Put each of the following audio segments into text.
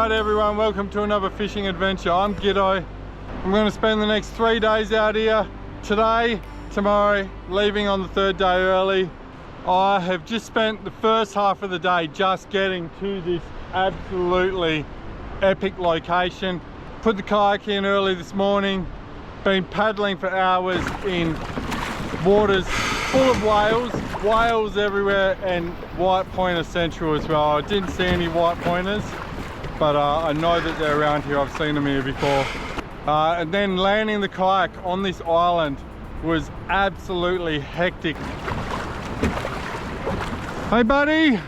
Alright everyone, welcome to another fishing adventure. I'm G'day. I'm going to spend the next 3 days out here. Today, tomorrow, leaving on the third day early. I have just spent the first half of the day just getting to this absolutely epic location. Put the kayak in early this morning. Been paddling for hours in waters full of whales everywhere, and white pointer central as well. I didn't see any white pointers, but I know that they're around here. I've seen them here before. And then landing the kayak on this island was absolutely hectic. Hey buddy,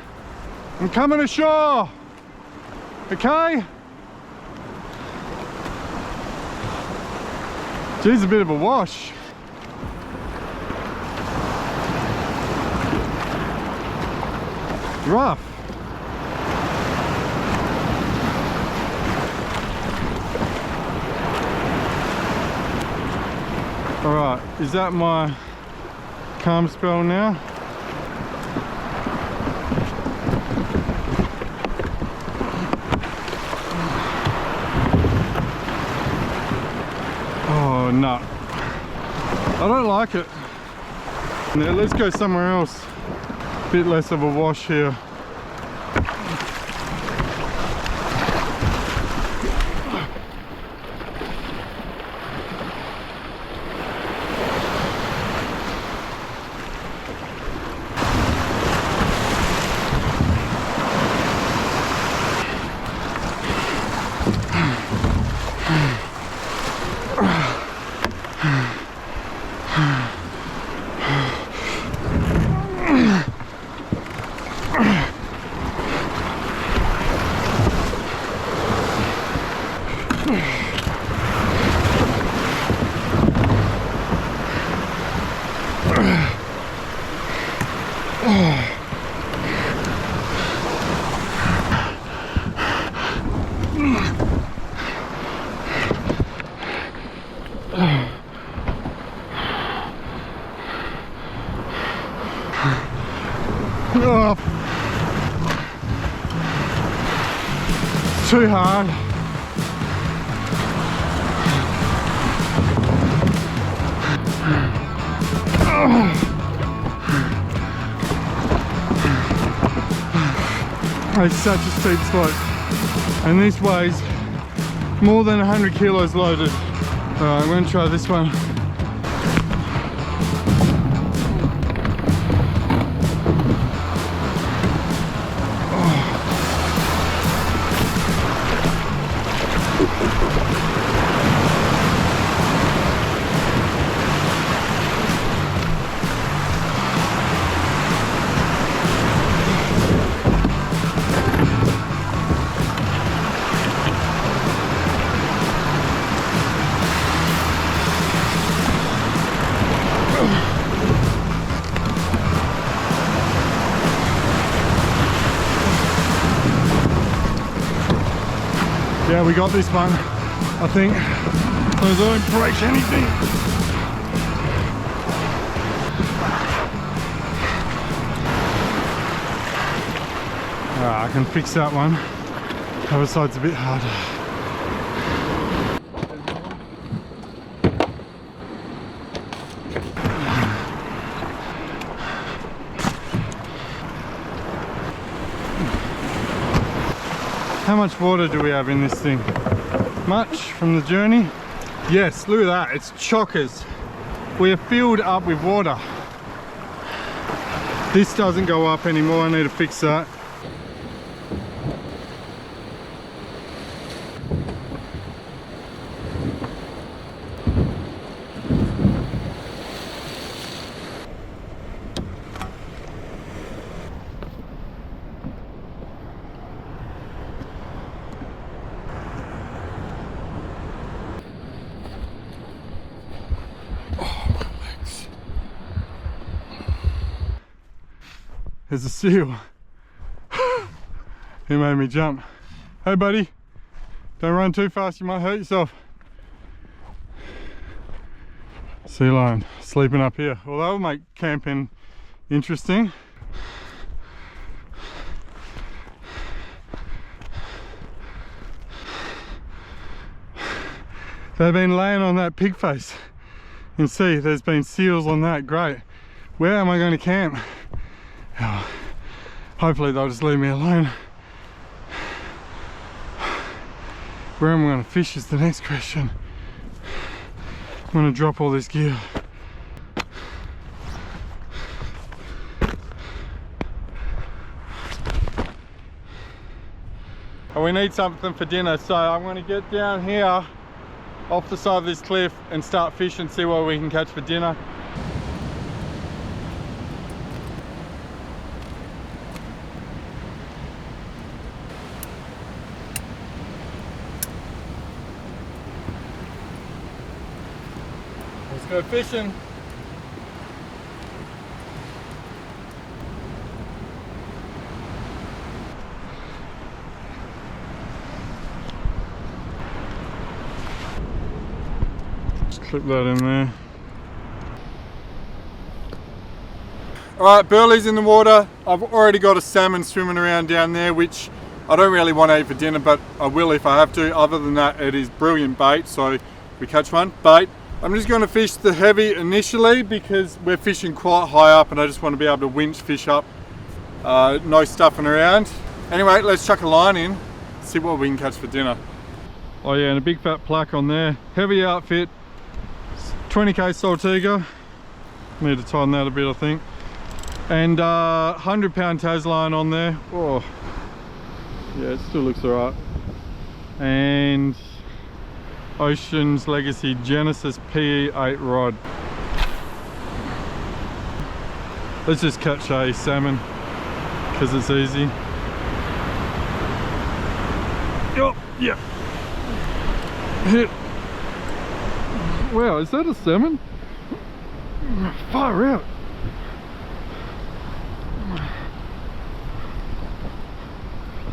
I'm coming ashore, okay? Geez, a bit of a wash. Rough. All right, is that my calm spell now? Oh no, I don't like it. Now let's go somewhere else. Bit less of a wash here. Oh, too hard. It's such a steep slope, and this weighs more than 100 kilos loaded. Alright, I'm going to try this one. Yeah, we got this one, I think. So I don't break anything. Alright, I can fix that one. The other side's a bit harder. How much water do we have in this thing? Much from the journey? Yes, look at that, it's chockers. We are filled up with water. This doesn't go up anymore, I need to fix that. There's a seal. He made me jump. Hey buddy, don't run too fast, you might hurt yourself. Sea lion sleeping up here. Well, that will make camping interesting. They've been laying on that pig face. You can see there's been seals on that, great. Where am I going to camp? Oh, hopefully they'll just leave me alone. Where am I going to fish is the next question. I'm going to drop all this gear. And we need something for dinner, so I'm going to get down here off the side of this cliff and start fishing, see what we can catch for dinner. Let's go fishing. Clip that in there. Alright, burley's in the water. I've already got a salmon swimming around down there, which I don't really want to eat for dinner, but I will if I have to. Other than that, it is brilliant bait, so if we catch one, bait. I'm just going to fish the heavy initially because we're fishing quite high up and I just want to be able to winch fish up. No stuffing around. Anyway, let's chuck a line in, see what we can catch for dinner. Oh yeah, and a big fat plaque on there. Heavy outfit. 20k Satiga. Need to tighten that a bit, I think. And 100-pound Tasline on there. Oh, yeah, it still looks alright. And Ocean's Legacy Genesis PE8 rod. Let's just catch a salmon because it's easy. Oh, yeah. Hit. Wow, is that a salmon? Far out.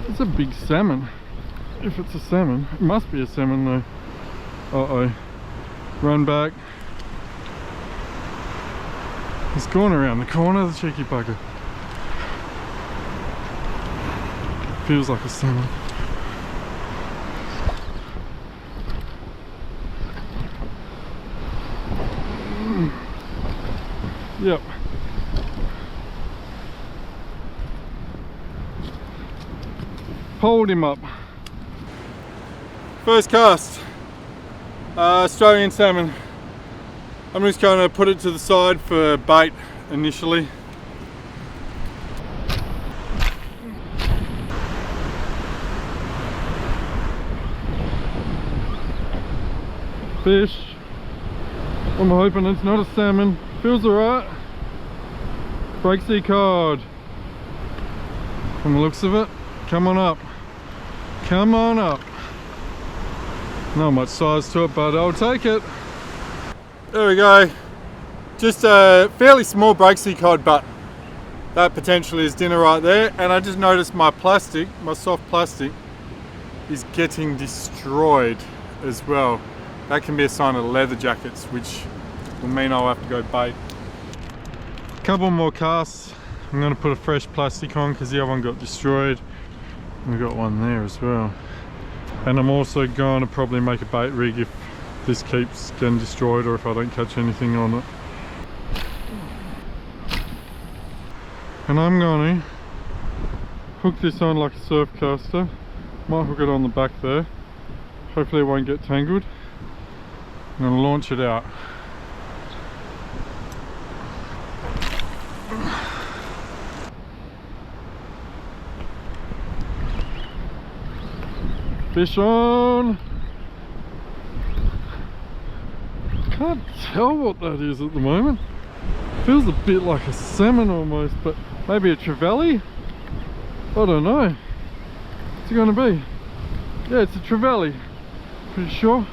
It's a big salmon. If it's a salmon, it must be a salmon though. Uh-oh. Run back. He's gone around the corner, the cheeky bugger. Feels like a salmon. Yep. Hold him up. First cast. Australian salmon. I'm just going to put it to the side for bait initially. Fish. I'm hoping it's not a salmon. Feels alright. Breaksea Cod. From the looks of it, come on up. Come on up. Not much size to it, but I'll take it. There we go. Just a fairly small Breaksea Cod, but that potentially is dinner right there. And I just noticed my plastic, my soft plastic, is getting destroyed as well. That can be a sign of leather jackets, which will mean I'll have to go bait. Couple more casts. I'm going to put a fresh plastic on because the other one got destroyed. We've got one there as well. And I'm also going to probably make a bait rig if this keeps getting destroyed or if I don't catch anything on it. And I'm going to hook this on like a surf caster. Might hook it on the back there. Hopefully it won't get tangled. I'm going to launch it out. Fish on! Can't tell what that is at the moment. Feels a bit like a salmon almost, but maybe a trevally? I don't know. What's it gonna be? Yeah, it's a trevally. Pretty sure.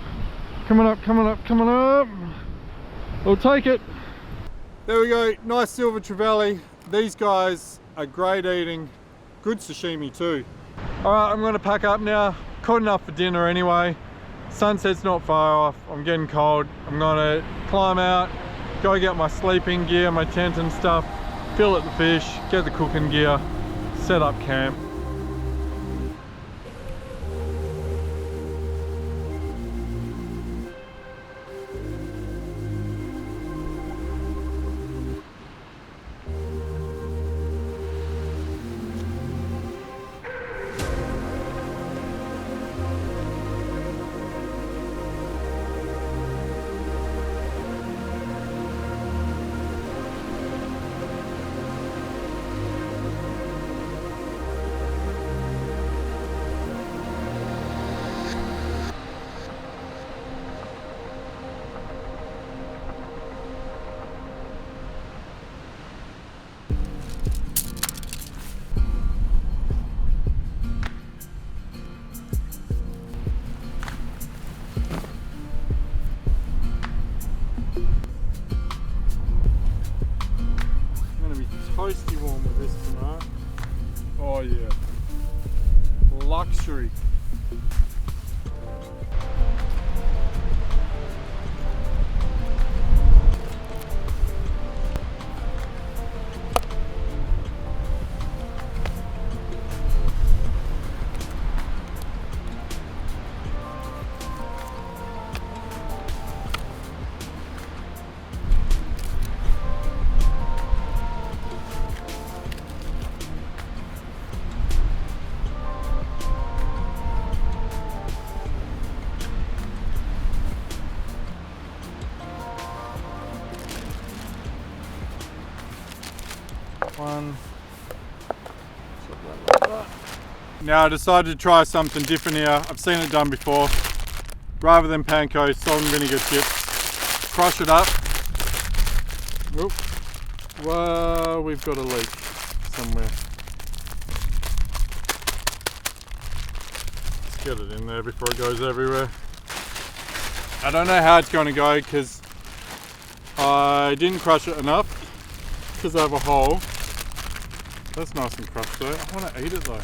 Coming up, coming up, coming up. I'll take it. There we go, nice silver trevally. These guys are great eating. Good sashimi too. Alright, I'm gonna pack up now. Caught enough for dinner anyway. Sunset's not far off. I'm getting cold. I'm gonna climb out, go get my sleeping gear, my tent and stuff, fillet the fish, get the cooking gear, set up camp. fishery. One. Now I decided to try something different here. I've seen it done before. Rather than panko, salt and vinegar chips. Crush it up. Oop. Well, we've got a leak somewhere. Let's get it in there before it goes everywhere. I don't know how it's going to go because I didn't crush it enough because I have a hole. That's nice and crushed though. I want to eat it though.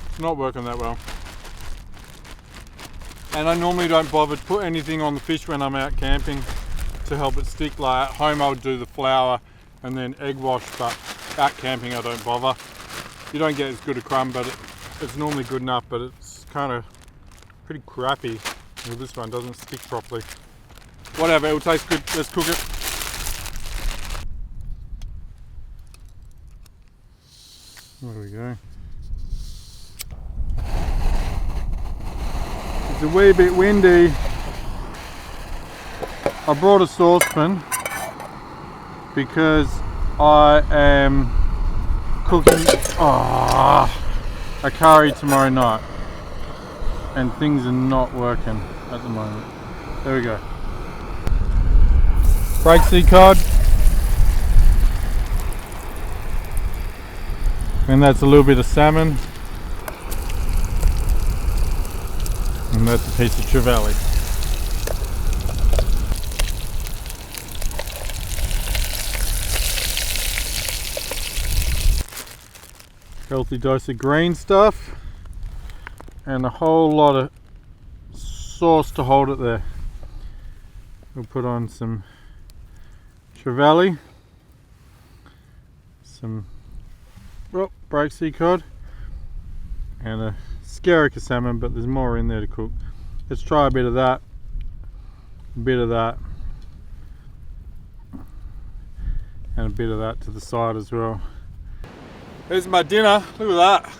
It's not working that well. And I normally don't bother to put anything on the fish when I'm out camping to help it stick. Like at home I would do the flour and then egg wash, but out camping I don't bother. You don't get as good a crumb, but it's normally good enough, but it's kind of pretty crappy. Well, this one doesn't stick properly. Whatever, it'll taste good. Let's cook it. There we go. It's a wee bit windy. I brought a saucepan because I am cooking a curry tomorrow night and things are not working at the moment. There we go. Breaksea Cod, and that's a little bit of salmon, and that's a piece of trevally. Healthy dose of green stuff and a whole lot of sauce to hold it there. We'll put on some trevally, some Breaksea Cod, and a skerrick of salmon, but there's more in there to cook. Let's try a bit of that, and a bit of that to the side as well. There's my dinner. Look at that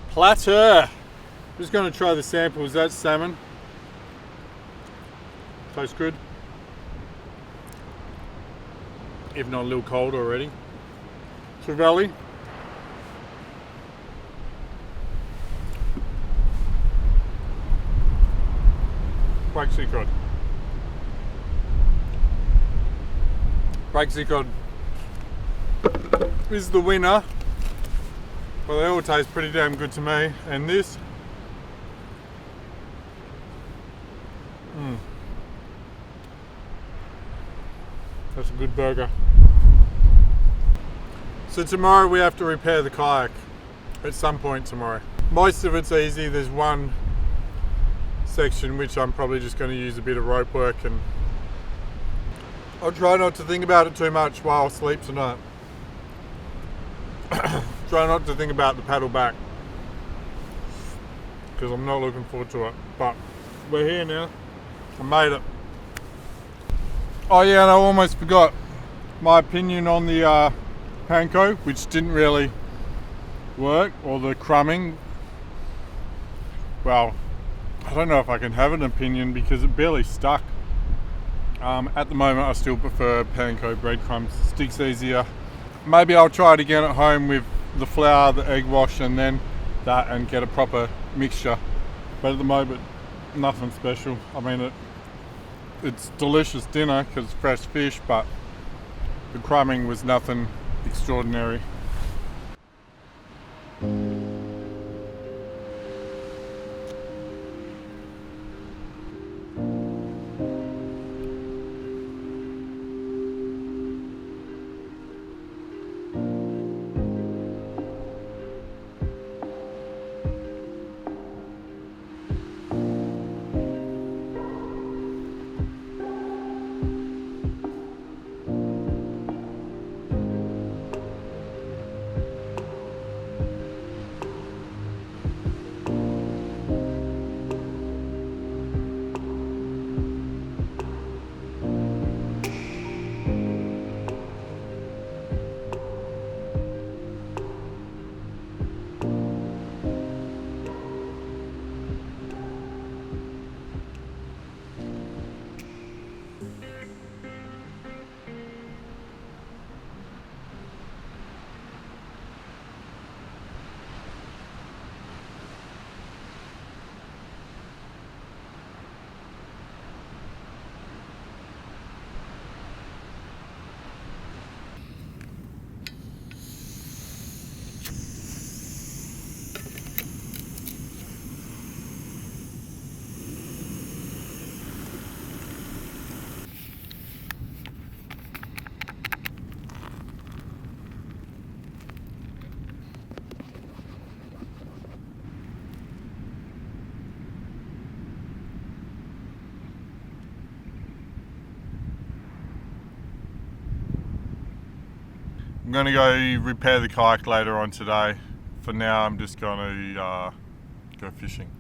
platter. I'm just going to try the samples. That's salmon. Tastes good. If not a little cold already. Trevally. Breaksea Cod. Breaksea Cod is the winner. Well, they all taste pretty damn good to me. And this, that's a good burger. So tomorrow we have to repair the kayak at some point tomorrow. Most of it's easy. There's one section which I'm probably just going to use a bit of rope work, and I'll try not to think about it too much while I sleep tonight. Try not to think about the paddle back because I'm not looking forward to it, but we're here now. I made it. Oh yeah, and I almost forgot my opinion on the panko, which didn't really work, or the crumbing. Well, I don't know if I can have an opinion because it barely stuck. At the moment I still prefer panko breadcrumbs. Sticks easier. Maybe I'll try it again at home with the flour, the egg wash, and then that, and get a proper mixture. But at the moment, nothing special. I mean, it's delicious dinner because it's fresh fish, but the crumbing was nothing extraordinary. I'm going to go repair the kayak later on today. For now, I'm just going to go fishing.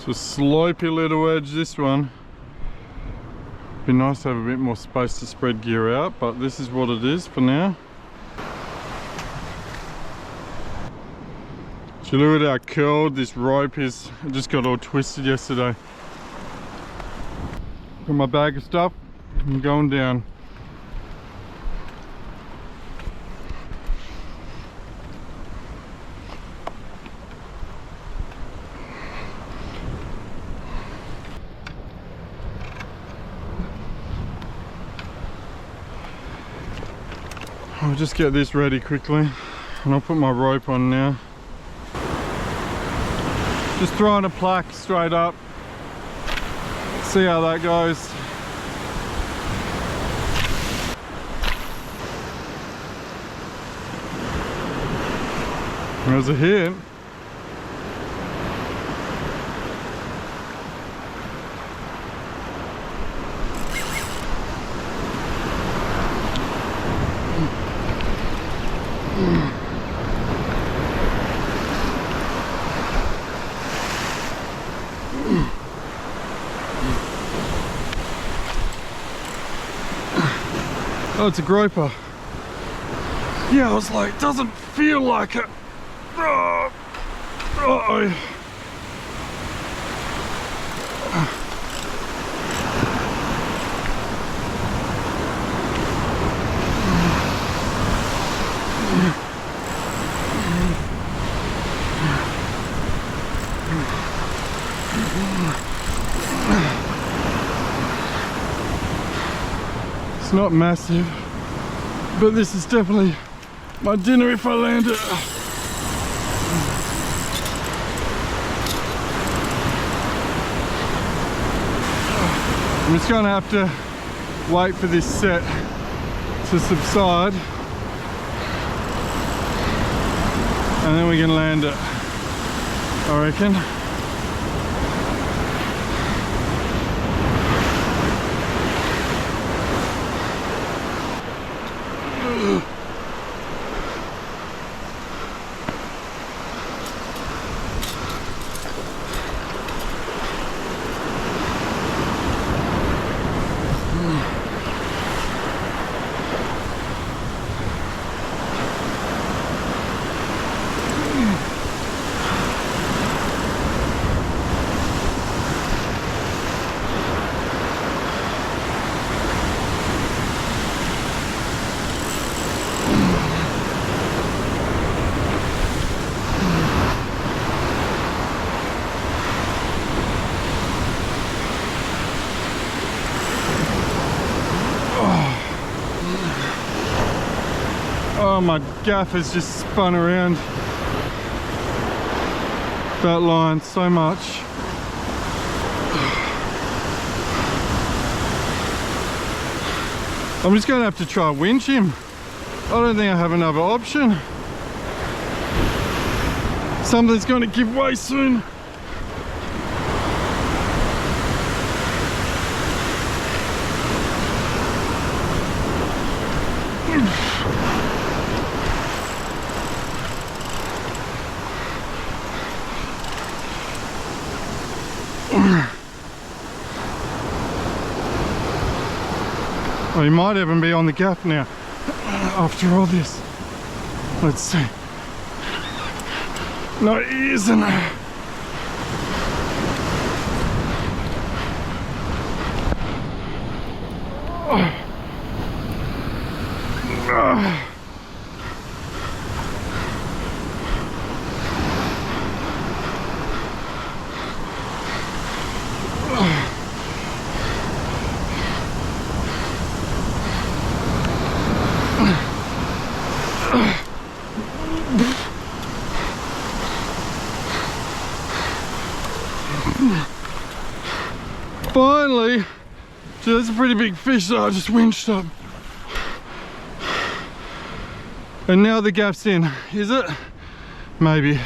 It's a slopey little edge, this one. Be nice to have a bit more space to spread gear out, but this is what it is for now. So look at how curled this rope is. It just got all twisted yesterday. Got my bag of stuff. I'm going down. I'll just get this ready quickly and I'll put my rope on now. Just throwing a plaque straight up. See how that goes. There's a hit. Oh, it's a groper. Yeah, I was like, doesn't feel like it. Oh. Uh-oh. It's not massive, but this is definitely my dinner if I land it. I'm just going to have to wait for this set to subside and then we can land it, I reckon. Oh, my gaff has just spun around that line so much. I'm just going to have to try winch him. I don't think I have another option. Something's going to give way soon. Oh, he might even be on the gaff now after all this. Let's see. No, he isn't. Finally, gee, that's a pretty big fish that I just winched up. And now the gaff's in, is it? Maybe.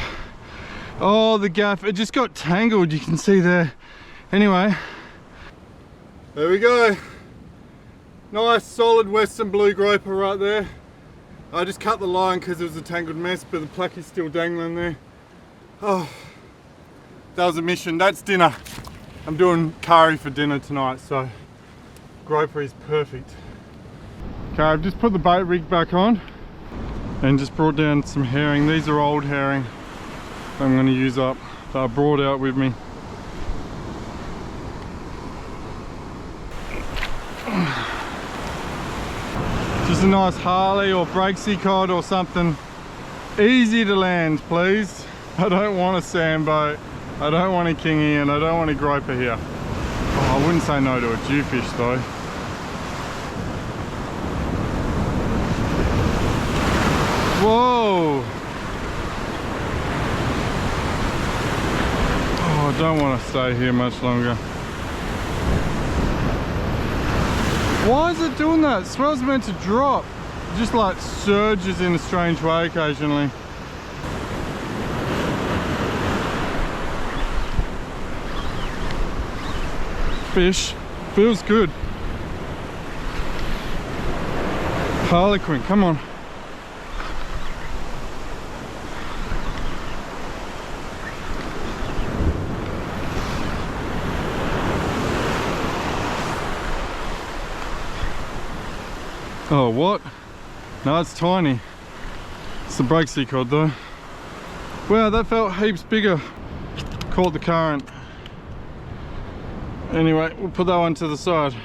Oh, the gaff, it just got tangled, you can see there. Anyway, there we go. Nice solid western blue groper right there. I just cut the line because it was a tangled mess, but the placky's still dangling there. Oh, that was a mission. That's dinner. I'm doing curry for dinner tonight, so groper is perfect. Okay, I've just put the bait rig back on and just brought down some herring. These are old herring I'm going to use up that I brought out with me. Just a nice Harley or Breaksea Cod or something easy to land, please. I don't want a sand boat, I don't want a kingy, and I don't want a groper here. Oh, I wouldn't say no to a jewfish though. Whoa! Oh, I don't want to stay here much longer. Why is it doing that? Swell's meant to drop. It just like surges in a strange way occasionally. Fish. Feels good. Harlequin, come on. Oh, what? No, it's tiny. It's the Breaksea Cod though. Wow, that felt heaps bigger. Caught the current. Anyway, we'll put that one to the side.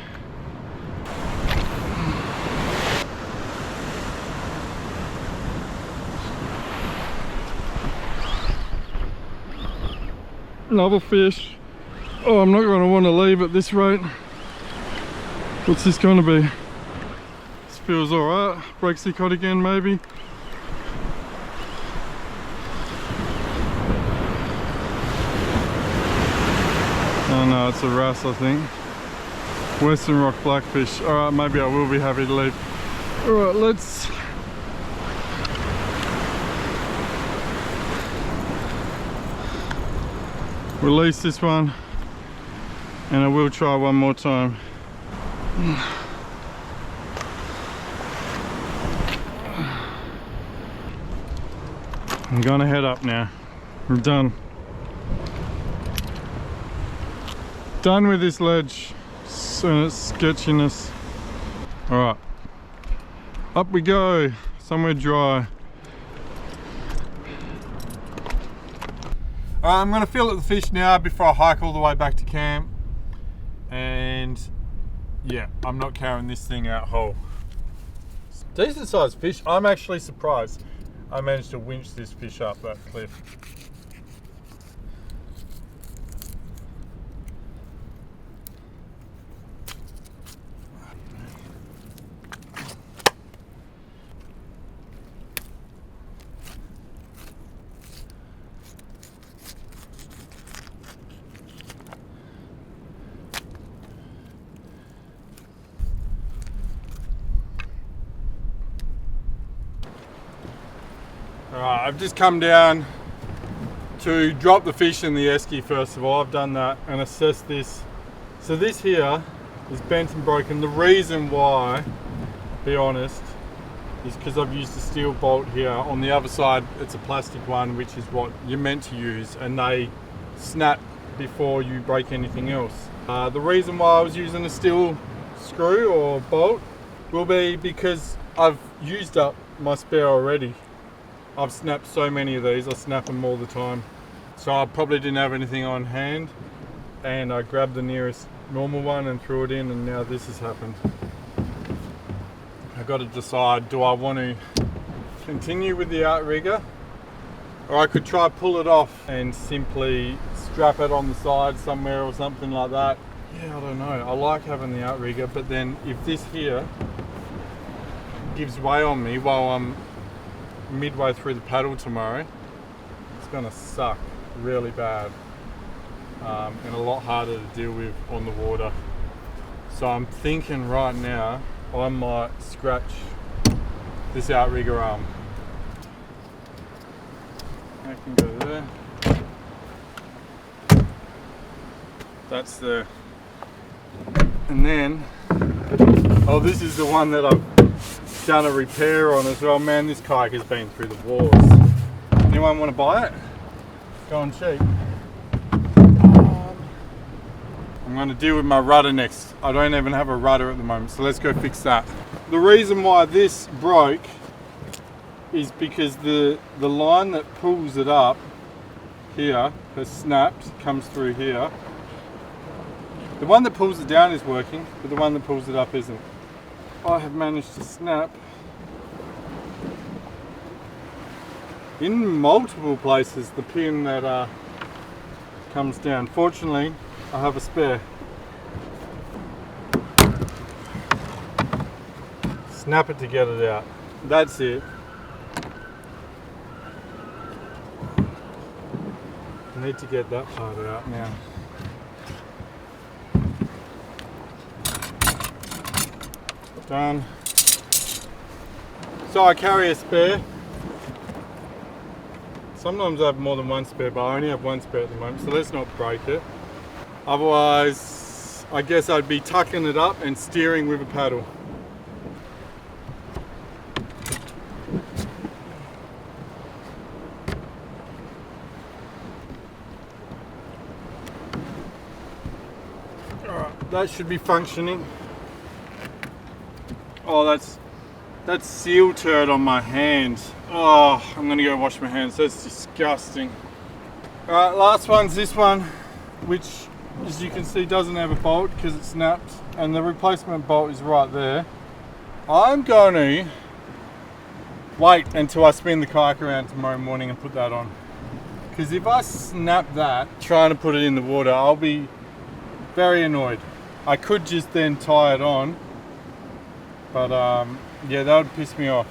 Another fish. Oh, I'm not going to want to leave at this rate. What's this going to be? Feels alright. Breaksea Cod again, maybe. Oh no, it's a wrasse, I think. Western rock blackfish. Alright, maybe I will be happy to leave. Alright, let's release this one, and I will try one more time. I'm gonna head up now. I'm done. Done with this ledge and its sketchiness. Alright. Up we go. Somewhere dry. Alright, I'm gonna fillet the fish now before I hike all the way back to camp. And yeah, I'm not carrying this thing out whole. Decent sized fish. I'm actually surprised I managed to winch this fish up that cliff. Alright, I've just come down to drop the fish in the esky first of all. I've done that and assessed this. So this here is bent and broken. The reason why, to be honest, is because I've used a steel bolt here. On the other side, it's a plastic one, which is what you're meant to use, and they snap before you break anything else. The reason why I was using a steel screw or bolt will be because I've used up my spare already. I've snapped so many of these, I snap them all the time. So I probably didn't have anything on hand, and I grabbed the nearest normal one and threw it in, and now this has happened. I've got to decide, do I want to continue with the outrigger, or I could try pull it off and simply strap it on the side somewhere or something like that. Yeah, I don't know. I like having the outrigger, but then if this here gives way on me while I'm midway through the paddle tomorrow, it's gonna suck really bad, and a lot harder to deal with on the water. So I'm thinking right now I might scratch this outrigger arm. I can go there. That's there. And then, oh, this is the one that I've done a repair on as well. Man, this kayak has been through the wars. Anyone want to buy it? Going cheap. I'm going to deal with my rudder next. I don't even have a rudder at the moment, so let's go fix that. The reason why this broke is because the line that pulls it up here has snapped, comes through here. The one that pulls it down is working, but the one that pulls it up isn't. I have managed to snap in multiple places the pin that comes down. Fortunately, I have a spare. Snap it to get it out. That's it. I need to get that part out now. Done. So I carry a spare. Sometimes I have more than one spare, but I only have one spare at the moment, so let's not break it. Otherwise, I guess I'd be tucking it up and steering with a paddle. Alright, that should be functioning. Oh, that's seal turd on my hand. Oh, I'm gonna go wash my hands. That's disgusting. All right, last one's this one, which, as you can see, doesn't have a bolt because it snapped, and the replacement bolt is right there. I'm going to wait until I spin the kayak around tomorrow morning and put that on, because if I snap that trying to put it in the water, I'll be very annoyed. I could just then tie it on, but yeah, that would piss me off.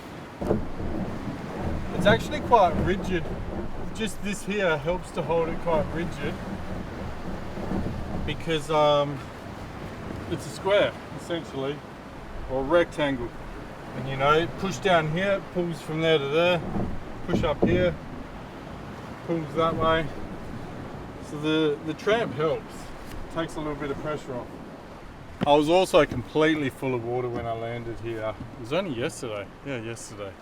It's actually quite rigid. Just this here helps to hold it quite rigid because it's a square essentially, or a rectangle. And you know, push down here, pulls from there to there, push up here, pulls that way. So the tramp helps. Takes a little bit of pressure off. I was also completely full of water when I landed here. It was only yesterday. Yeah, yesterday.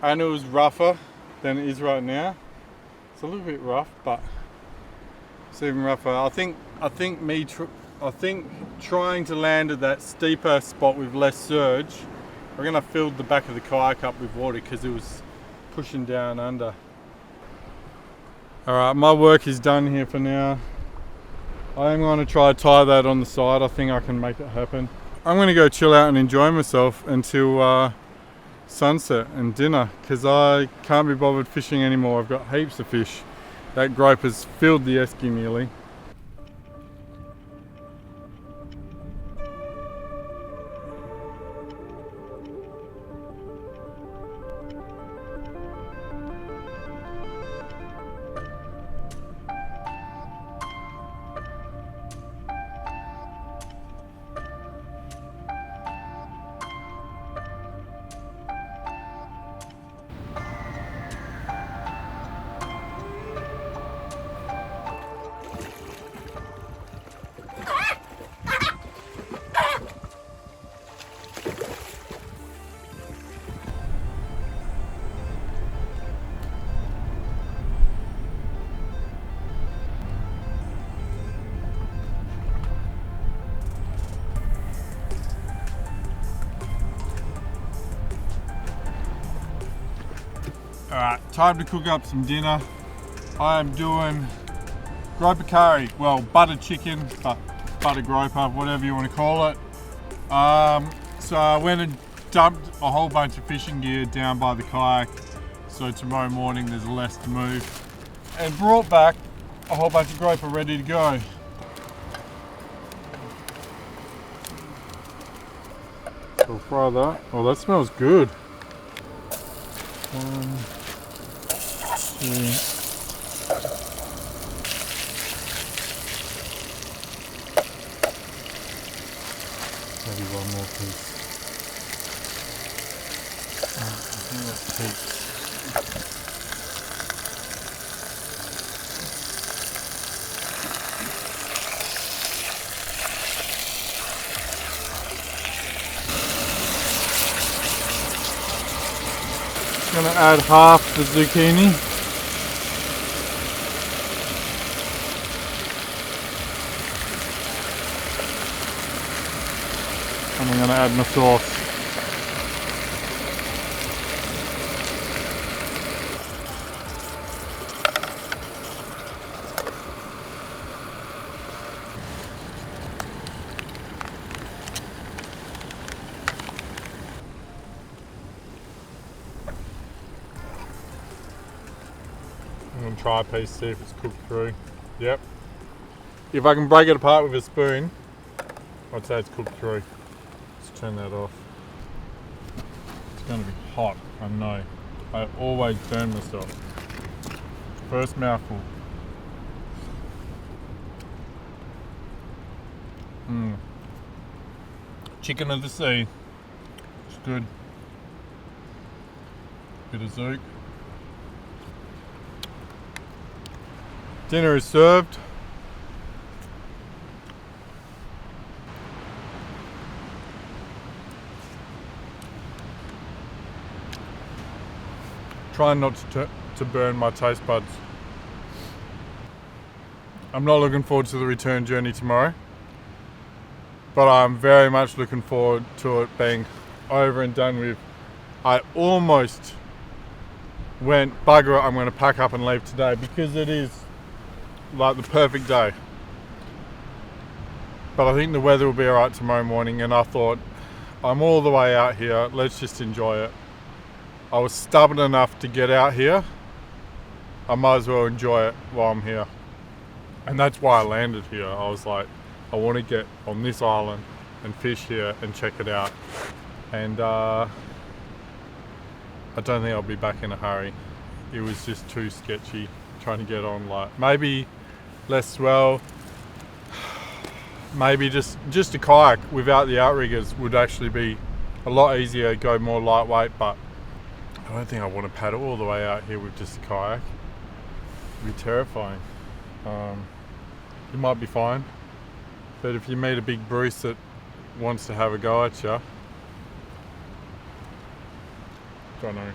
And it was rougher than it is right now. It's a little bit rough, but it's even rougher. I think trying to land at that steeper spot with less surge, we're gonna fill the back of the kayak up with water because it was pushing down under. All right, my work is done here for now. I'm going to try to tie that on the side. I think I can make it happen. I'm going to go chill out and enjoy myself until sunset and dinner, because I can't be bothered fishing anymore. I've got heaps of fish. That groper's filled the esky nearly. Alright, time to cook up some dinner. I am doing groper curry, well, buttered chicken, but butter groper, whatever you want to call it. So I went and dumped a whole bunch of fishing gear down by the kayak, so tomorrow morning there's less to move. And brought back a whole bunch of groper ready to go. Cool. fry that. Oh, that smells good. 1, 2. Maybe one more piece. I think that's heaps. I'm going to add half the zucchini. And I'm going to add my sauce. I'm going to try a piece, see if it's cooked through. Yep. If I can break it apart with a spoon, I'd say it's cooked through. Let's turn that off. It's going to be hot, I know. I always burn myself. First mouthful. Chicken of the sea. It's good. Bit of zouk. Dinner is served. Trying not to burn my taste buds. I'm not looking forward to the return journey tomorrow, but I'm very much looking forward to it being over and done with. I almost went, bugger it, I'm going to pack up and leave today because it is like the perfect day. But I think the weather will be alright tomorrow morning, and I thought, I'm all the way out here, let's just enjoy it. I was stubborn enough to get out here. I might as well enjoy it while I'm here. And that's why I landed here. I was like, I want to get on this island and fish here and check it out. And I don't think I'll be back in a hurry. It was just too sketchy trying to get on, like maybe less swell, maybe just a kayak without the outriggers would actually be a lot easier, go more lightweight, but I don't think I want to paddle all the way out here with just a kayak. It'd be terrifying. You might be fine, but if you meet a big Bruce that wants to have a go at you, don't know.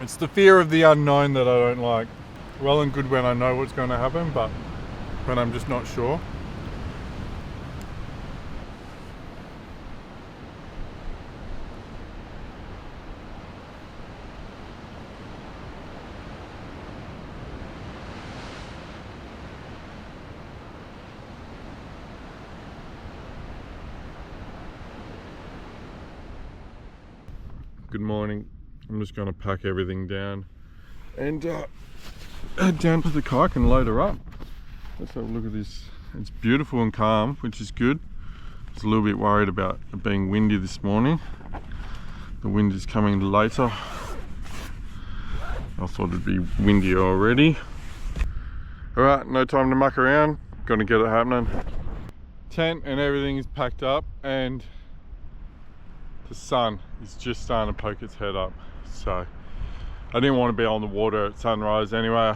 It's the fear of the unknown that I don't like. Well and good when I know what's going to happen, but when I'm just not sure. Good morning. I'm just going to pack everything down and head down to the kayak and load her up. Let's have a look at this. It's beautiful and calm, which is good. I was a little bit worried about it being windy this morning. The wind is coming later. I thought it'd be windy already. Alright, no time to muck around. Gonna get it happening. Tent and everything is packed up, and the sun is just starting to poke its head up. So I didn't want to be on the water at sunrise anyway.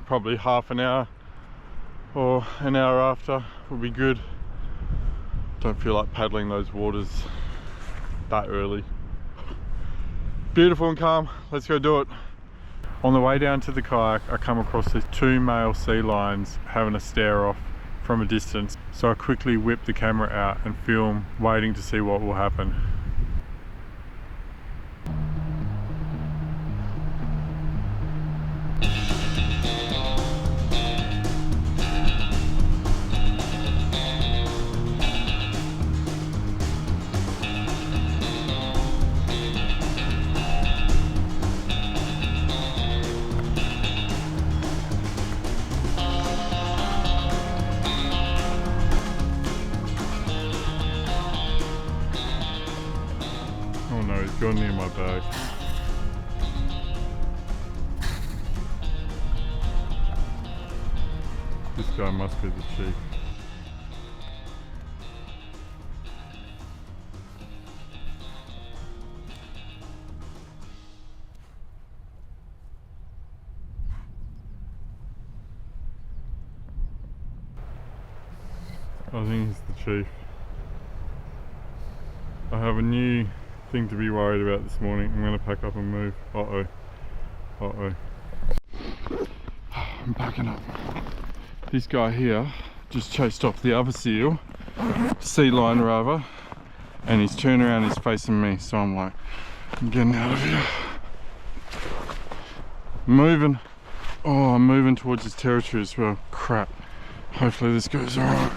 Probably half an hour or an hour after would be good. Don't feel like paddling those waters that early. Beautiful and calm. Let's go do it. On the way down to the kayak, I come across these two male sea lions having a stare off from a distance. So I quickly whip the camera out and film, waiting to see what will happen. Oh no, he's gone near my bag. This guy must be the chief. I think he's the chief. I have a new thing to be worried about this morning. I'm going to pack up and move. Uh-oh. Uh-oh. I'm packing up. This guy here just chased off the other seal, sea lion rather, and he's turned around, he's facing me, so I'm like, I'm getting out of here. Moving. Oh, I'm moving towards his territory as well. Crap. Hopefully this goes alright.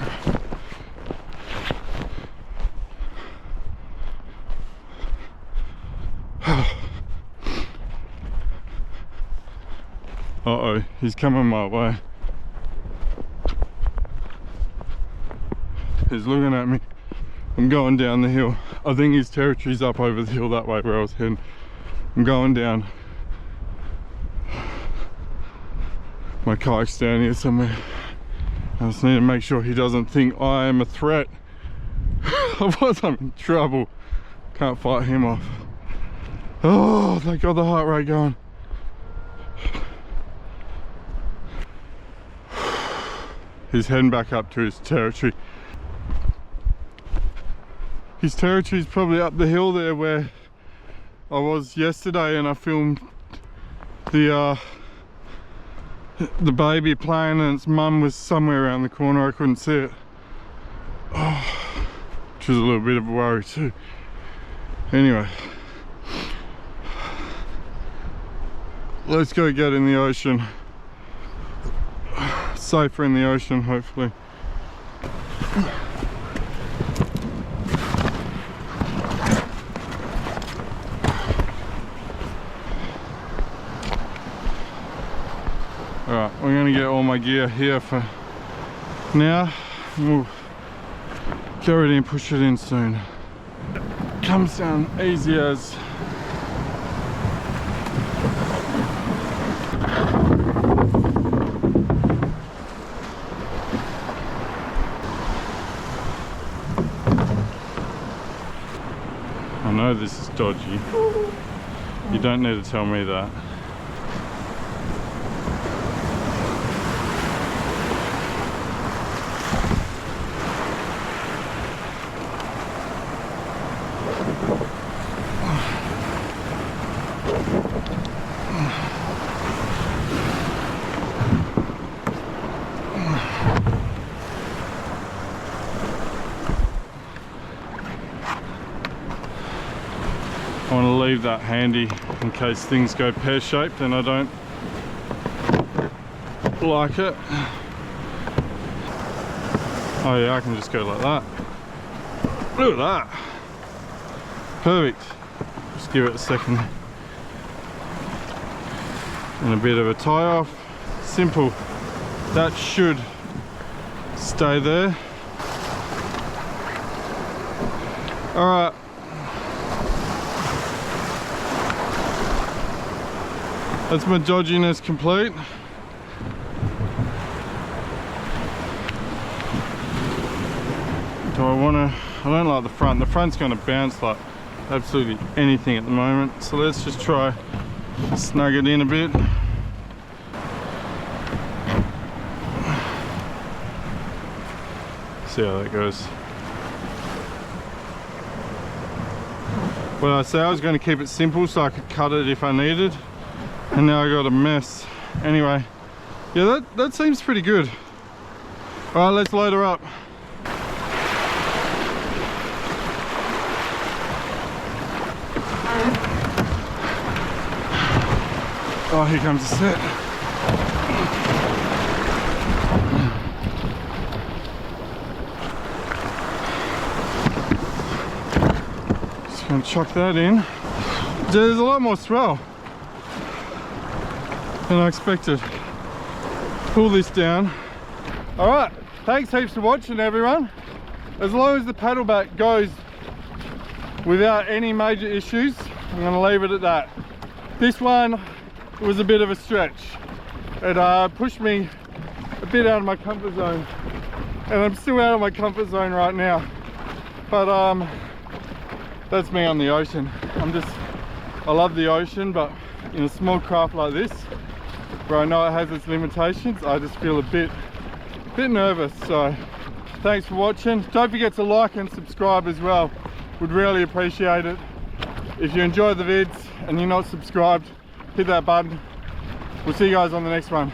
Uh-oh, he's coming my way. He's looking at me. I'm going down the hill. I think his territory's up over the hill that way where I was heading. I'm going down. My kayak's down here somewhere. I just need to make sure he doesn't think I am a threat. Otherwise I'm in trouble. Can't fight him off. Oh, they got the heart rate going. He's heading back up to his territory. His territory's probably up the hill there where I was yesterday, and I filmed the baby playing, and its mum was somewhere around the corner. I couldn't see it. Oh, which was a little bit of a worry too. Anyway, let's go get in the ocean. Safer in the ocean, hopefully. Alright, we're going to get all my gear here for now. We'll get ready and push it in soon. Comes down easy as. I know this is dodgy. You don't need to tell me that. I want to leave that handy in case things go pear-shaped and I don't like it. Oh yeah, I can just go like that. Look at that. Perfect. Just give it a second. And a bit of a tie off. Simple. That should stay there. Alright. That's my dodginess complete. Do I want to? I don't like the front. The front's going to bounce like absolutely anything at the moment. So let's just try snug it in a bit. See how that goes. Well, I say I was going to keep it simple so I could cut it if I needed. And now I got a mess. Anyway, yeah, that seems pretty good. All right, let's load her up. Oh, here comes the set. Just gonna chuck that in. There's a lot more swell than I expected. Pull this down. All right, thanks heaps for watching, everyone. As long as the paddle back goes without any major issues. I'm going to leave it at that. This one was a bit of a stretch. It pushed me a bit out of my comfort zone, and I'm still out of my comfort zone right now, but that's me on the ocean. I love the ocean, but in a small craft like this, where I know it has its limitations, I just feel a bit nervous. So thanks for watching. Don't forget to like and subscribe as well. Would really appreciate it. If you enjoy the vids and you're not subscribed, hit that button. We'll see you guys on the next one.